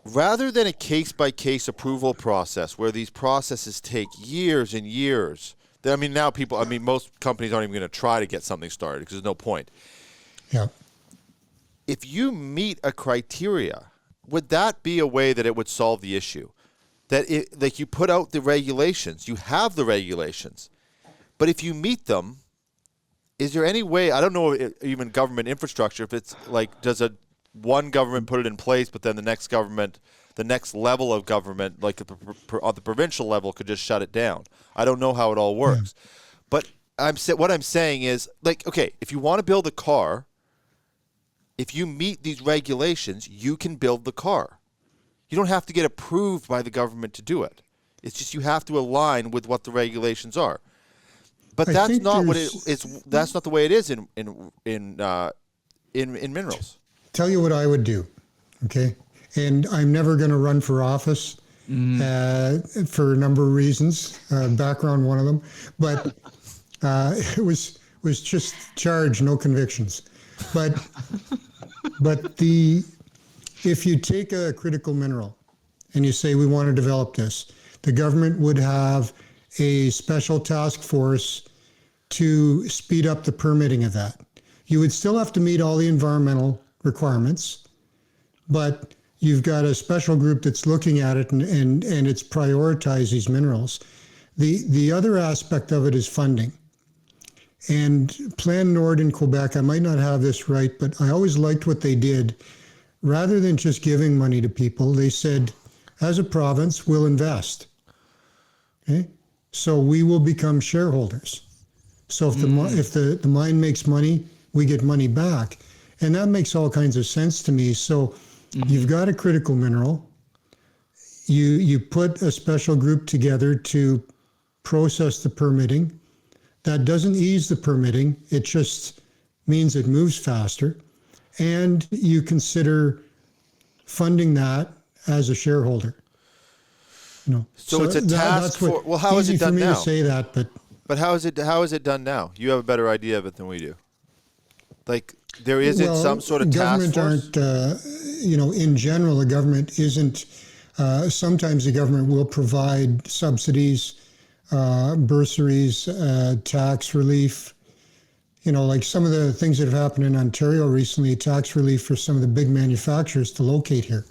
rather than a case-by-case approval process where these processes take years and years. I mean, now most companies aren't even going to try to get something started because there's no point. Yeah. If you meet a criteria, would that be a way that it would solve the issue? Like you put out the regulations, you have the regulations, but if you meet them, is there any way, I don't know, even government infrastructure, if it's like, does one government put it in place, but then the next government, the next level of government, like on the provincial level, could just shut it down? I don't know how it all works. But what I'm saying is, like, okay, if you want to build a car, if you meet these regulations, you can build the car. You don't have to get approved by the government to do it. It's just you have to align with what the regulations are. But that's not what it's. That's not the way it is in minerals. Tell you what I would do, okay? And I'm never going to run for office for a number of reasons. Background, one of them, but it was just charge, no convictions. But if you take a critical mineral and you say we want to develop this, the government would have a special task force to speed up the permitting of that. You would still have to meet all the environmental requirements, but you've got a special group that's looking at it and it's prioritized these minerals. The other aspect of it is funding. And Plan Nord in Quebec, I might not have this right, but I always liked what they did. Rather than just giving money to people, they said, as a province, we'll invest. Okay? So we will become shareholders. So if the mine makes money, we get money back. And that makes all kinds of sense to me. So you've got a critical mineral. You put a special group together to process the permitting. That doesn't ease the permitting. It just means it moves faster. And you consider funding that as a shareholder. So it's a task force. Well, how is it done now? Easy for me to say that, but how is it done now? You have a better idea of it than we do. Like there isn't some sort of task force. Government aren't. In general, the government isn't. Sometimes the government will provide subsidies, bursaries, tax relief. Like some of the things that have happened in Ontario recently, tax relief for some of the big manufacturers to locate here.